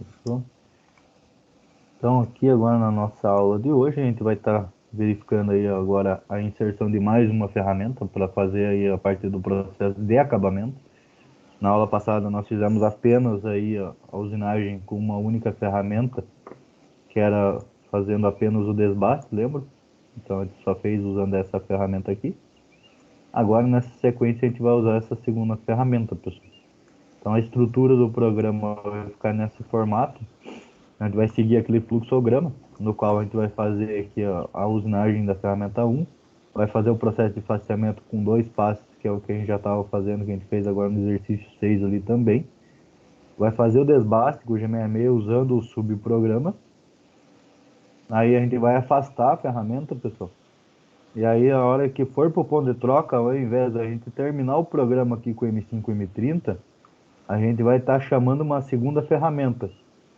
Isso. Então aqui agora na nossa aula de hoje a gente vai estar verificando aí agora a inserção de mais uma ferramenta para fazer aí a parte do processo de acabamento. Na aula passada nós fizemos apenas aí a usinagem com uma única ferramenta, que era fazendo apenas o desbaste, lembra? Então a gente só fez usando essa ferramenta aqui. Agora nessa sequência a gente vai usar essa segunda ferramenta, pessoal. Então a estrutura do programa vai ficar nesse formato. A gente vai seguir aquele fluxograma, no qual a gente vai fazer aqui a usinagem da ferramenta 1, vai fazer o processo de faseamento com 2 passos, que é o que a gente já estava fazendo, que a gente fez agora no exercício 6 ali também. Vai fazer o desbaste com o G66 usando o subprograma. Aí a gente vai afastar a ferramenta, pessoal. E aí a hora que for para o ponto de troca, ao invés da gente terminar o programa aqui com M5 e M30, a gente vai estar chamando uma segunda ferramenta.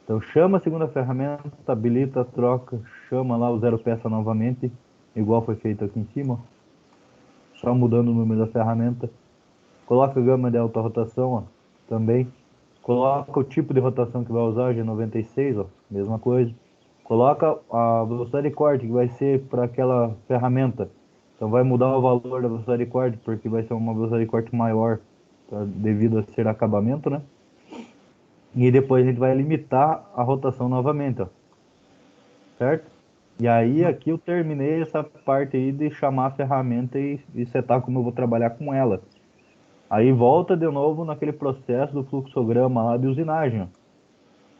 Então chama a segunda ferramenta, habilita a troca, chama lá o zero peça novamente, igual foi feito aqui em cima, só mudando o número da ferramenta. Coloca a gama de alta rotação, ó, também. Coloca o tipo de rotação que vai usar, G96, ó, mesma coisa. Coloca a velocidade de corte que vai ser para aquela ferramenta. Então vai mudar o valor da velocidade de corte, porque vai ser uma velocidade de corte maior, tá, devido a ser acabamento, né? E depois a gente vai limitar a rotação novamente, ó, certo? E aí aqui eu terminei essa parte aí de chamar a ferramenta e setar como eu vou trabalhar com ela. Aí volta de novo naquele processo do fluxograma lá de usinagem, ó.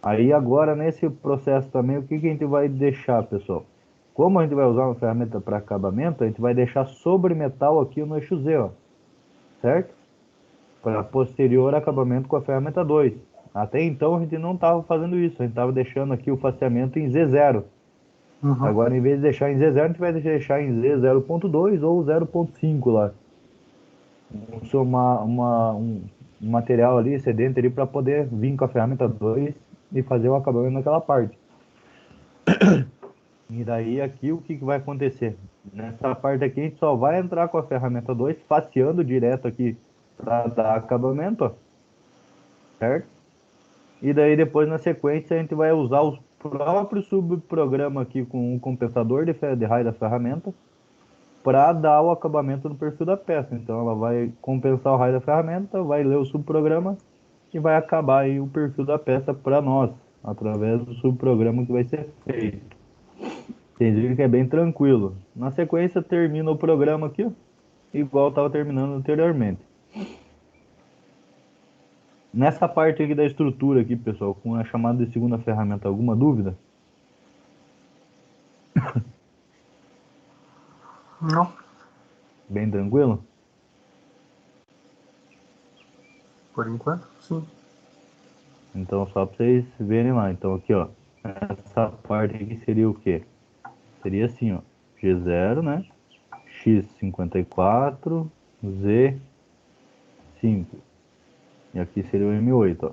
Aí agora nesse processo também, o que que a gente vai deixar, pessoal? Como a gente vai usar uma ferramenta para acabamento, a gente vai deixar sobre metal aqui no eixo Z, ó, certo? Para posterior acabamento com a ferramenta 2. Até então a gente não estava fazendo isso, a gente estava deixando aqui o faceamento em Z0. Uhum. Agora, em vez de deixar em Z0, a gente vai deixar em Z0.2 ou 0.5 lá. Um material ali, excedente ali, para poder vir com a ferramenta 2 e fazer o acabamento naquela parte. E daí aqui o que vai acontecer? Nessa parte aqui a gente só vai entrar com a ferramenta 2 faceando direto aqui para dar acabamento, ó, certo? E daí depois na sequência a gente vai usar os próprios subprogramas aqui com o compensador de raio da ferramenta para dar o acabamento no perfil da peça. Então ela vai compensar o raio da ferramenta, vai ler o subprograma e vai acabar aí o perfil da peça para nós, através do subprograma que vai ser feito. Vocês viram que é bem tranquilo. Na sequência termina o programa aqui, ó, igual estava terminando anteriormente. Nessa parte aqui da estrutura aqui, pessoal, com a chamada de segunda ferramenta, alguma dúvida? Não, Bem tranquilo? por enquanto, sim. Então só para vocês verem lá. Então aqui, ó, essa parte aqui seria o quê? Seria assim, ó, G0, né? X54, Z5. E aqui seria o M8, ó.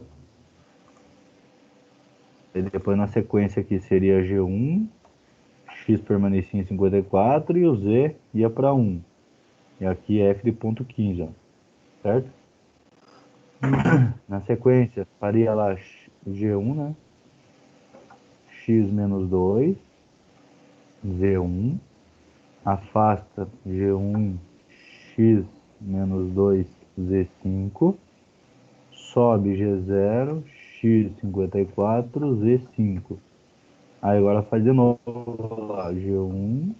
E depois na sequência aqui seria G1, X permanecia em 54 e o Z ia para 1. E aqui é F de ponto 15, ó, certo? Uhum. Na sequência, faria lá G1, né? X menos 2, Z1, afasta G1, X menos 2, Z5, sobe G0, X54, Z5. Aí agora faz de novo lá, G1,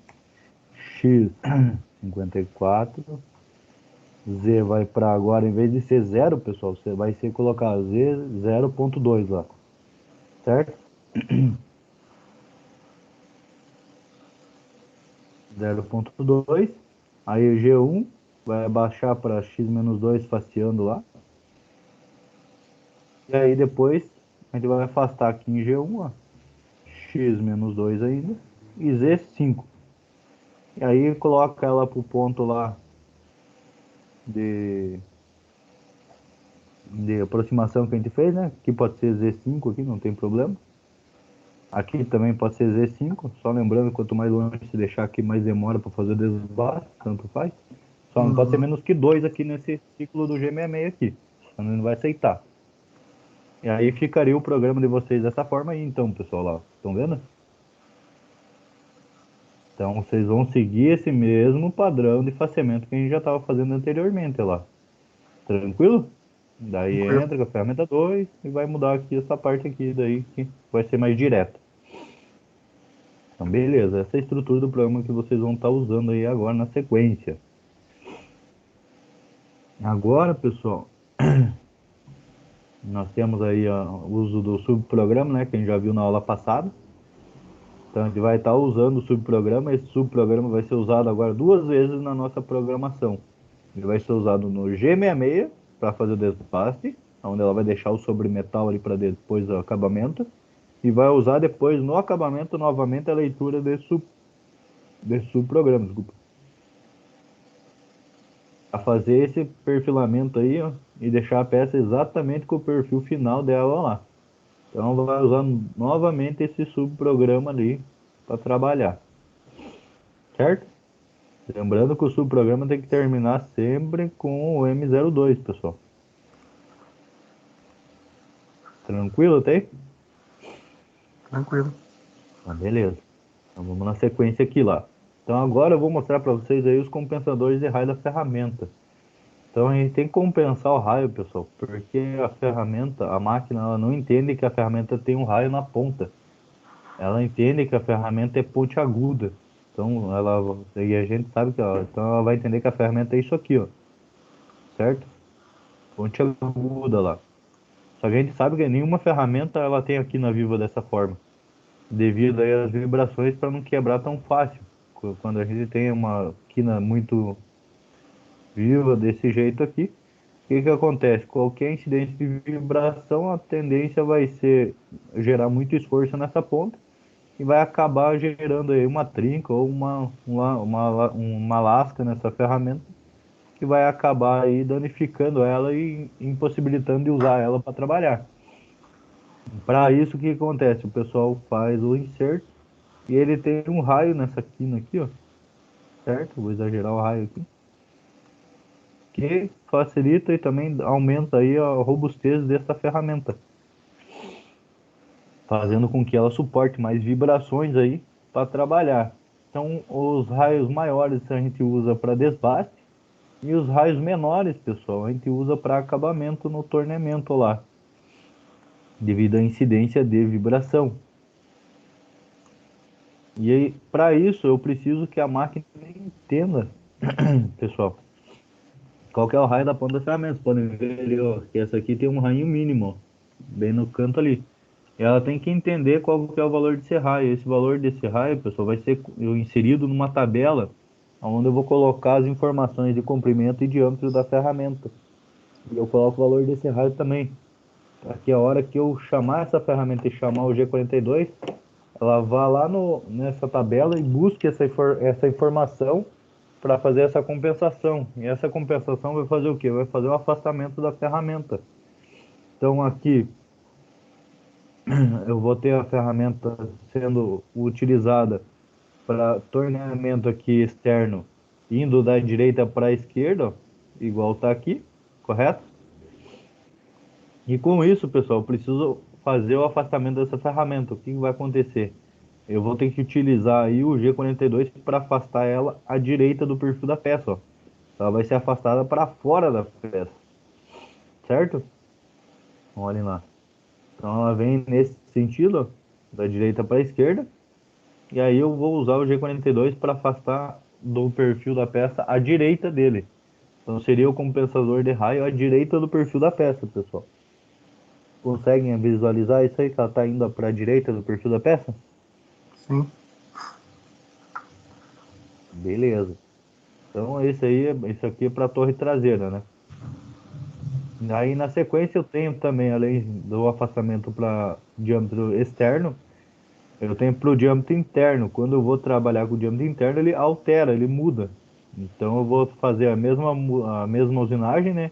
X54, Z vai para agora, em vez de ser 0, pessoal, você vai ser colocar Z 0.2 lá, certo? 0.2, aí o G1 vai baixar para x-2 faceando lá, e aí depois a gente vai afastar aqui em G1, ó, x-2 ainda, e Z5. E aí coloca ela pro ponto lá de, de aproximação que a gente fez, né? Aqui pode ser Z5 aqui, não tem problema. Aqui também pode ser Z5, só lembrando, quanto mais longe se deixar aqui, mais demora para fazer o desbaste, tanto faz. Só não pode ser Uhum. menos que 2 aqui nesse ciclo do G66 aqui, senão ele não vai aceitar. E aí ficaria o programa de vocês dessa forma aí, então, pessoal, lá. Estão vendo? Então, vocês vão seguir esse mesmo padrão de faceamento que a gente já estava fazendo anteriormente lá. Tranquilo? Daí Tranquilo. entra com a ferramenta 2 e vai mudar aqui essa parte aqui, daí que vai ser mais direto. Então, beleza. Essa é a estrutura do programa que vocês vão estar usando aí agora na sequência. Agora, pessoal, nós temos aí o uso do subprograma, né, que a gente já viu na aula passada. Então, a gente vai estar usando o subprograma. Esse subprograma vai ser usado agora 2 vezes na nossa programação. Ele vai ser usado no G66 para fazer o desbaste, onde ela vai deixar o sobremetal ali para depois do acabamento. E vai usar depois no acabamento novamente a leitura desse subprograma, desculpa. A fazer esse perfilamento aí, ó, e deixar a peça exatamente com o perfil final dela lá. Então vai usar novamente esse subprograma ali para trabalhar, certo? Lembrando que o subprograma tem que terminar sempre com o M02, pessoal. Tranquilo até aí? Tranquilo. Ah, beleza. Então vamos na sequência aqui lá. Então agora eu vou mostrar para vocês aí os compensadores de raio da ferramenta. Então a gente tem que compensar o raio, pessoal, porque a ferramenta, a máquina, ela não entende que a ferramenta tem um raio na ponta. Ela entende que a ferramenta é pontiaguda. Então e a gente sabe que então ela vai entender que a ferramenta é isso aqui, ó, certo? Pontiaguda lá. Só que a gente sabe que nenhuma ferramenta ela tem aqui na Viva dessa forma, devido aí às vibrações para não quebrar tão fácil. Quando a gente tem uma quina muito viva desse jeito aqui, o que que acontece? Qualquer incidente de vibração, a tendência vai ser gerar muito esforço nessa ponta e vai acabar gerando aí uma trinca ou uma lasca nessa ferramenta que vai acabar aí danificando ela e impossibilitando de usar ela para trabalhar. Para isso, o que acontece? O pessoal faz o inserto e ele tem um raio nessa quina aqui, ó, certo? Vou exagerar o raio aqui, que facilita e também aumenta aí a robustez dessa ferramenta, fazendo com que ela suporte mais vibrações aí para trabalhar. Então, os raios maiores a gente usa para desbaste e os raios menores, pessoal, a gente usa para acabamento no torneamento lá, devido à incidência de vibração. E aí, para isso, eu preciso que a máquina entenda, pessoal, qual que é o raio da ponta da ferramenta. Vocês podem ver ali, ó, que essa aqui tem um raio mínimo, ó, bem no canto ali. E ela tem que entender qual que é o valor desse raio. Esse valor desse raio, pessoal, vai ser inserido numa tabela onde eu vou colocar as informações de comprimento e diâmetro da ferramenta. E eu coloco o valor desse raio também, para que a hora que eu chamar essa ferramenta e chamar o G42, ela vá lá nessa tabela e busque essa informação para fazer essa compensação. E essa compensação vai fazer o quê? Vai fazer o afastamento da ferramenta. Então aqui eu vou ter a ferramenta sendo utilizada para torneamento aqui externo, indo da direita para a esquerda, igual está aqui, correto? E com isso, pessoal, eu preciso fazer o afastamento dessa ferramenta. O que vai acontecer? Eu vou ter que utilizar aí o G42 para afastar ela à direita do perfil da peça, ó. Ela vai ser afastada para fora da peça, certo? Olhem lá. Então ela vem nesse sentido, ó, da direita para a esquerda. E aí eu vou usar o G42 para afastar do perfil da peça à direita dele. Então seria o compensador de raio à direita do perfil da peça, pessoal. Conseguem visualizar isso aí que ela está indo para a direita do perfil da peça? Sim. Beleza. Então esse aqui é para a torre traseira, né? Aí na sequência eu tenho também, além do afastamento para diâmetro externo, eu tenho para o diâmetro interno. Quando eu vou trabalhar com o diâmetro interno, ele altera, ele muda. Então eu vou fazer a mesma usinagem, né?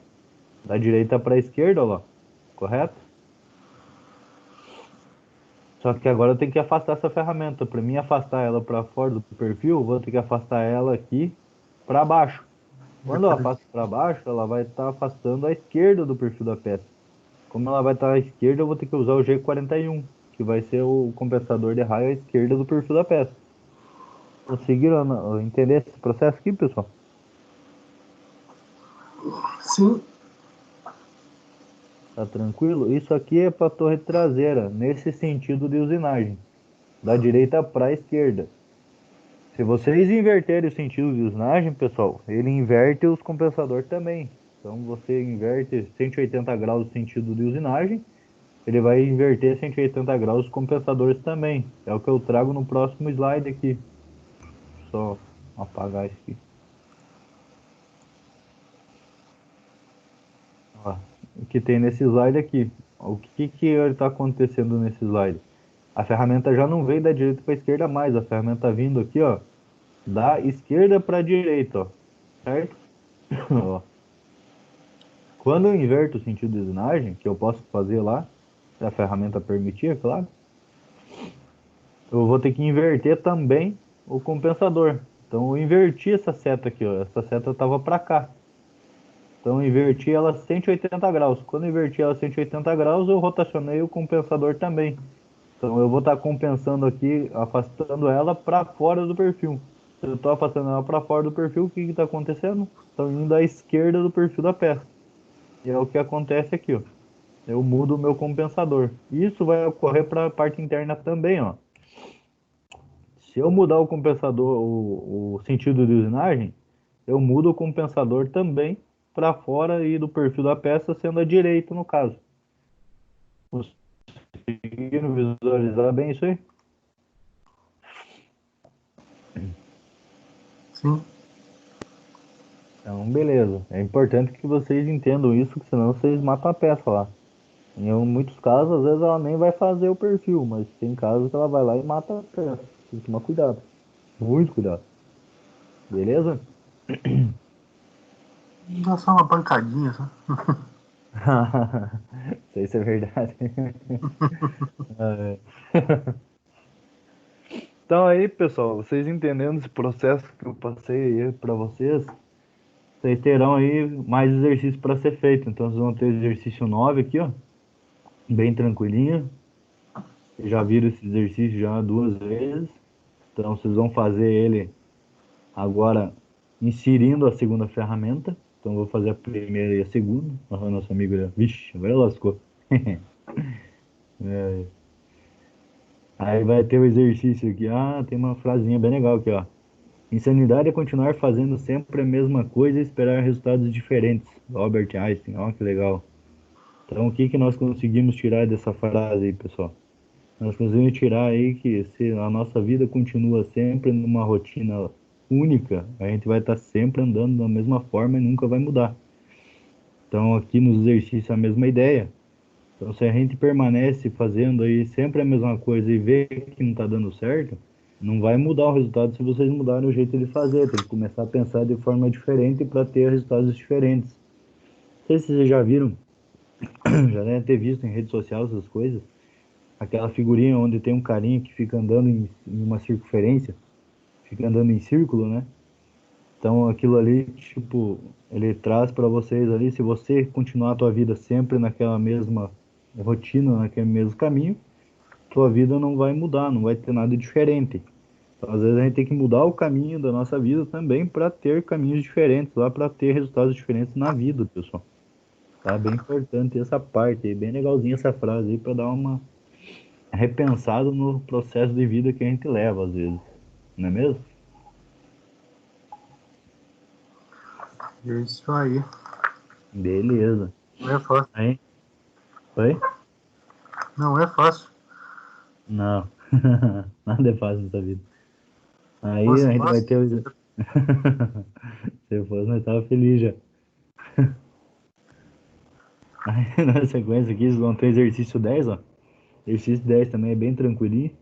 Da direita para a esquerda, ó lá. Correto? Só que agora eu tenho que afastar essa ferramenta. Para mim afastar ela para fora do perfil, eu vou ter que afastar ela aqui para baixo. Quando eu afasto para baixo, ela vai estar afastando a esquerda do perfil da peça. Como ela vai estar à esquerda, eu vou ter que usar o G41, que vai ser o compensador de raio à esquerda do perfil da peça. Conseguiram entender esse processo aqui, pessoal? Sim. Tá tranquilo? Isso aqui é para a torre traseira, nesse sentido de usinagem, da direita para a esquerda. Se vocês inverterem o sentido de usinagem, pessoal, ele inverte os compensadores também. Então você inverte 180 graus o sentido de usinagem, ele vai inverter 180 graus os compensadores também. É o que eu trago no próximo slide aqui. Só apagar isso aqui. Ó, o que tem nesse slide aqui. O que que está acontecendo nesse slide? A ferramenta já não veio da direita para a esquerda mais. A ferramenta está vindo aqui, ó, da esquerda para a direita, ó, certo? Ó. Quando eu inverto o sentido de usinagem, que eu posso fazer lá, se a ferramenta permitir, é claro, eu vou ter que inverter também o compensador. Então eu inverti essa seta aqui, ó. Essa seta estava para cá. Então eu inverti ela 180 graus. Quando eu inverti ela 180 graus, eu rotacionei o compensador também. Então eu vou estar compensando aqui, afastando ela para fora do perfil. Se eu estou afastando ela para fora do perfil, o que está acontecendo? Estão indo à esquerda do perfil da peça. E é o que acontece aqui, ó. Eu mudo o meu compensador. Isso vai ocorrer para a parte interna também, ó. Se eu mudar o compensador, o sentido de usinagem, eu mudo o compensador também para fora e do perfil da peça, sendo a direita no caso. Conseguiram visualizar bem isso aí? Sim. Então, beleza. É importante que vocês entendam isso, que senão vocês matam a peça lá. Em muitos casos, às vezes ela nem vai fazer o perfil, mas tem casos que ela vai lá e mata a peça. Tem que tomar cuidado. Muito cuidado. Beleza? Dá só uma pancadinha, só. Sei se é verdade. É. Então aí, pessoal, vocês entendendo esse processo que eu passei aí para vocês, vocês terão aí mais exercícios para ser feito. Então vocês vão ter exercício 9 aqui, ó, bem tranquilinho. Vocês já viram esse exercício já 2 vezes. Então vocês vão fazer ele agora inserindo a segunda ferramenta. Então eu vou fazer a primeira e a segunda. O nosso amigo, vixe, agora lascou. É. Aí vai ter o exercício aqui. Ah, tem uma frasinha bem legal aqui, ó. Insanidade é continuar fazendo sempre a mesma coisa e esperar resultados diferentes. Albert Einstein, ó, que legal. Então, o que que nós conseguimos tirar dessa frase aí, pessoal? Nós conseguimos tirar aí que se a nossa vida continua sempre numa rotina única, a gente vai estar sempre andando da mesma forma e nunca vai mudar. Então, aqui nos exercícios, a mesma ideia. Então, se a gente permanece fazendo aí sempre a mesma coisa e vê que não está dando certo, não vai mudar o resultado se vocês mudarem o jeito de fazer. Tem que começar a pensar de forma diferente para ter resultados diferentes. Não sei se vocês já viram, já devem ter visto em rede social essas coisas. Aquela figurinha onde tem um carinha que fica andando em uma circunferência, fica andando em círculo, né? Então aquilo ali, tipo, ele traz para vocês ali, se você continuar a tua vida sempre naquela mesma rotina, naquele mesmo caminho, tua vida não vai mudar, não vai ter nada diferente. Então, às vezes a gente tem que mudar o caminho da nossa vida também para ter caminhos diferentes lá, para ter resultados diferentes na vida, pessoal. Tá bem importante essa parte aí, bem legalzinha essa frase aí para dar uma repensada no processo de vida que a gente leva às vezes, não é mesmo? É isso aí. Beleza. Não é fácil. Aí, oi? Não é fácil. Não, nada é fácil nessa vida. Se Aí fosse a gente vai fácil, ter se fosse, nós tava feliz já. Aí na sequência aqui, vocês vão ter exercício 10, ó. Exercício 10 também é bem tranquilinho,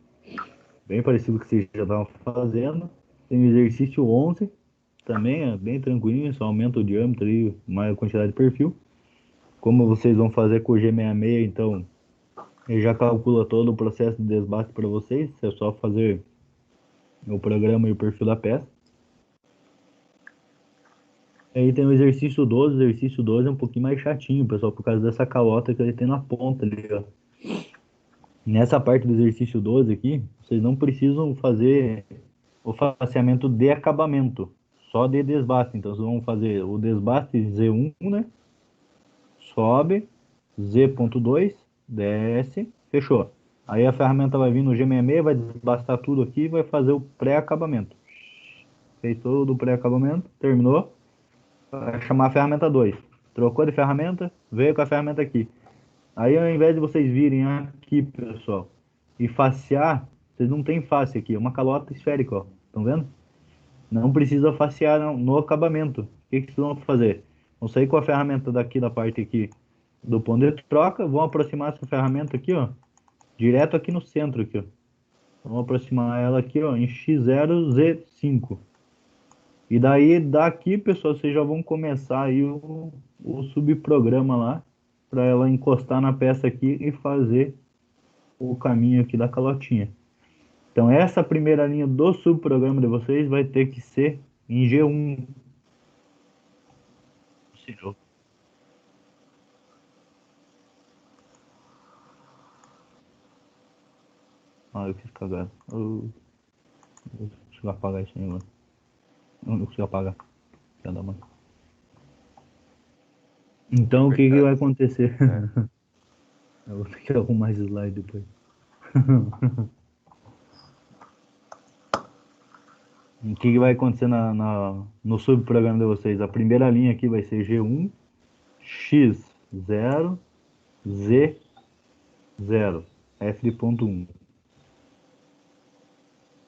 bem parecido com o que vocês já estavam fazendo. Tem o exercício 11, também é bem tranquilinho, só aumenta o diâmetro e mais a quantidade de perfil. Como vocês vão fazer com o G66, então ele já calcula todo o processo de desbaste para vocês, é só fazer o programa e o perfil da peça. Aí tem o exercício 12. O exercício 12 é um pouquinho mais chatinho, pessoal, por causa dessa calota que ele tem na ponta ali, ó. Nessa parte do exercício 12 aqui, vocês não precisam fazer o faceamento de acabamento, só de desbaste. Então vocês vão fazer o desbaste Z1, né? Sobe, Z.2, desce, fechou. Aí a ferramenta vai vir no G66, vai desbastar tudo aqui e vai fazer o pré-acabamento. Fez todo o pré-acabamento, terminou, vai chamar a ferramenta 2. Trocou de ferramenta, veio com a ferramenta aqui. Aí ao invés de vocês virem aqui, pessoal, e facear, vocês não tem face aqui, é uma calota esférica, ó. Estão vendo? Não precisa facear no acabamento. O que que vocês vão fazer? Vão sair com a ferramenta daqui da parte aqui do ponto de troca, vão aproximar essa ferramenta aqui, ó, direto aqui no centro aqui, ó. Vamos aproximar ela aqui, ó, em X0Z5. E daí, daqui, pessoal, vocês já vão começar aí o subprograma lá, para ela encostar na peça aqui e fazer o caminho aqui da calotinha. Então, essa primeira linha do subprograma de vocês vai ter que ser em G1. Ah, eu fiz cagada. Eu consigo apagar isso aí, mano. Eu não consigo apagar. Cada mano. Então, o que que vai acontecer? Eu vou ter que arrumar esse slide depois. O que que vai acontecer no subprograma de vocês? A primeira linha aqui vai ser G1, X0, Z0, F de ponto 1.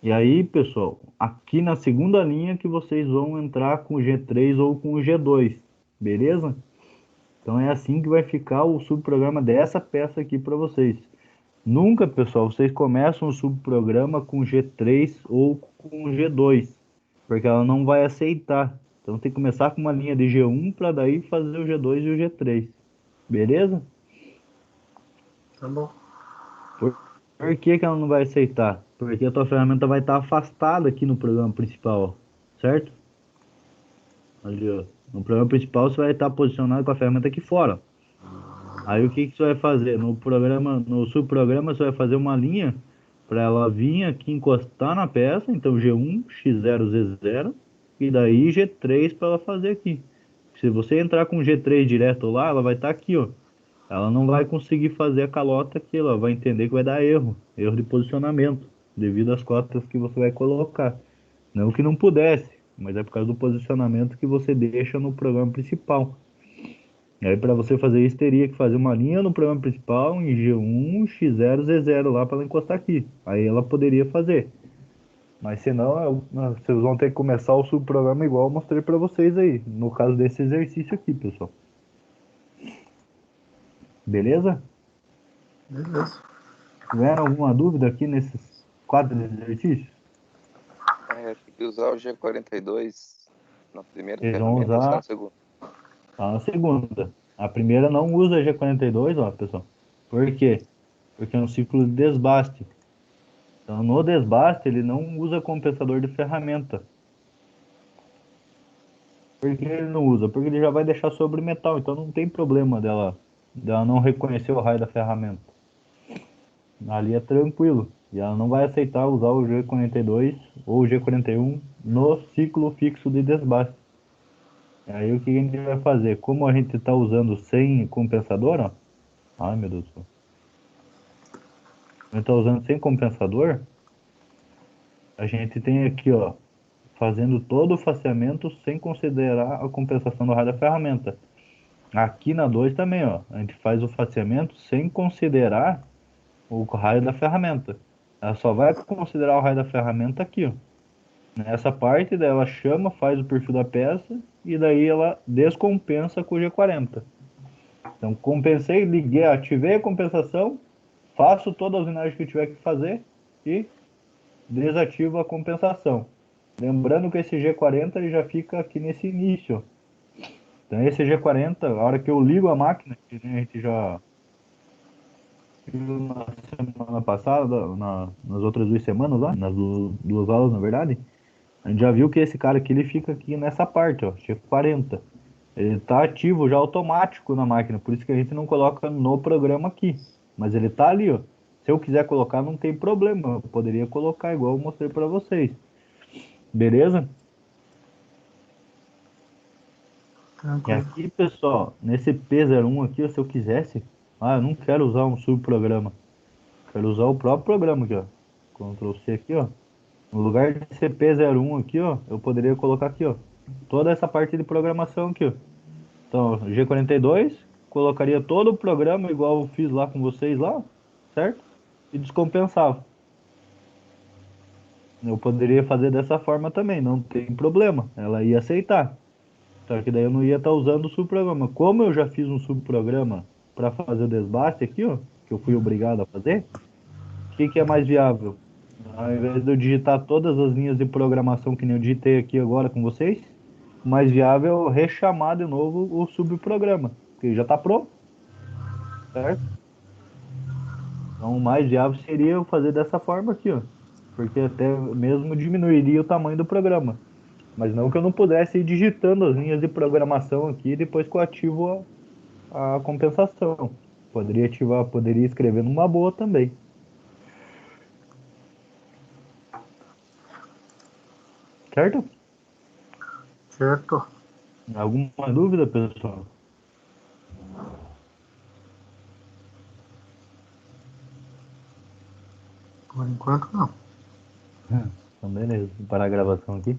E aí, pessoal, aqui na segunda linha que vocês vão entrar com o G3 ou com o G2, beleza? Então é assim que vai ficar o subprograma dessa peça aqui para vocês. Nunca, pessoal, vocês começam o subprograma com G3 ou com G2, porque ela não vai aceitar. Então tem que começar com uma linha de G1 para daí fazer o G2 e o G3. Beleza? Tá bom. Por que que ela não vai aceitar? Porque a tua ferramenta vai estar afastada aqui no programa principal, certo? Ali, ó. No programa principal você vai estar posicionado com a ferramenta aqui fora. Aí o que que você vai fazer? No programa, no subprograma você vai fazer uma linha para ela vir aqui encostar na peça, então G1, X0, Z0 e daí G3 para ela fazer aqui. Se você entrar com G3 direto lá, ela vai estar aqui, ó. Ela não vai conseguir fazer a calota aqui, ela vai entender que vai dar erro de posicionamento, devido às cotas que você vai colocar. Não que não pudesse, mas é por causa do posicionamento que você deixa no programa principal. E aí, para você fazer isso, teria que fazer uma linha no programa principal em G1, X0, Z0 lá para ela encostar aqui. Aí ela poderia fazer. Mas senão, vocês vão ter que começar o subprograma igual eu mostrei para vocês aí, no caso desse exercício aqui, pessoal. Beleza? Beleza. Tiveram alguma dúvida aqui nesses 4 exercícios? Tem que usar o G42 na primeira Vocês vão ferramenta ou só usar na segunda? a segunda. A primeira não usa G42, ó, pessoal. Por quê? Porque é um ciclo de desbaste. Então, no desbaste, ele não usa compensador de ferramenta. Por que ele não usa? Porque ele já vai deixar sobre metal, então não tem problema dela não reconhecer o raio da ferramenta. Ali é tranquilo. E ela não vai aceitar usar o G42 ou o G41 no ciclo fixo de desbaste. Aí o que a gente vai fazer? Como a gente está usando sem compensador, ó. Ai, meu Deus do céu. A gente está usando sem compensador, a gente tem aqui, ó, fazendo todo o faceamento sem considerar a compensação do raio da ferramenta. Aqui na 2 também, ó, a gente faz o faceamento sem considerar o raio da ferramenta. Ela só vai considerar o raio da ferramenta aqui, ó. Nessa parte, daí ela chama, faz o perfil da peça e daí ela descompensa com o G40. Então, compensei, liguei, ativei a compensação, faço todas as usinagens que eu tiver que fazer e desativo a compensação. Lembrando que esse G40 ele já fica aqui nesse início. Então, esse G40, a hora que eu ligo a máquina, que a gente já viu na semana passada, nas outras 2 semanas lá, nas duas aulas, na verdade, A gente já viu que esse cara aqui, ele fica aqui nessa parte, ó, G40. Ele tá ativo já automático na máquina, por isso que a gente não coloca no programa aqui. Mas ele tá ali, ó. Se eu quiser colocar, não tem problema. Eu poderia colocar igual eu mostrei para vocês. Beleza? E Tranquilo. aqui, pessoal, nesse P01 aqui, ó, se eu quisesse, eu não quero usar um subprograma. Quero usar o próprio programa aqui, ó. Ctrl C aqui, ó. No lugar de ser P01 aqui, ó, eu poderia colocar aqui, ó, toda essa parte de programação aqui, ó. Então, G42, colocaria todo o programa igual eu fiz lá com vocês lá, certo? E descompensava. Eu poderia fazer dessa forma também, não tem problema. Ela ia aceitar. Só que daí eu não ia estar usando o subprograma. Como eu já fiz um subprograma para fazer o desbaste aqui, ó, que eu fui obrigado a fazer, o que que é mais viável? Ao invés de eu digitar todas as linhas de programação que nem eu digitei aqui agora com vocês, o mais viável é eu rechamar de novo o subprograma, porque já está pronto, certo? Então, o mais viável seria eu fazer dessa forma aqui, ó, porque até mesmo diminuiria o tamanho do programa. Mas não que eu não pudesse ir digitando as linhas de programação aqui depois que eu ativo a compensação. Poderia ativar, poderia escrever numa boa também. Certo? Certo. Alguma dúvida, pessoal? Por enquanto, não. Então, beleza. Vou parar a gravação aqui.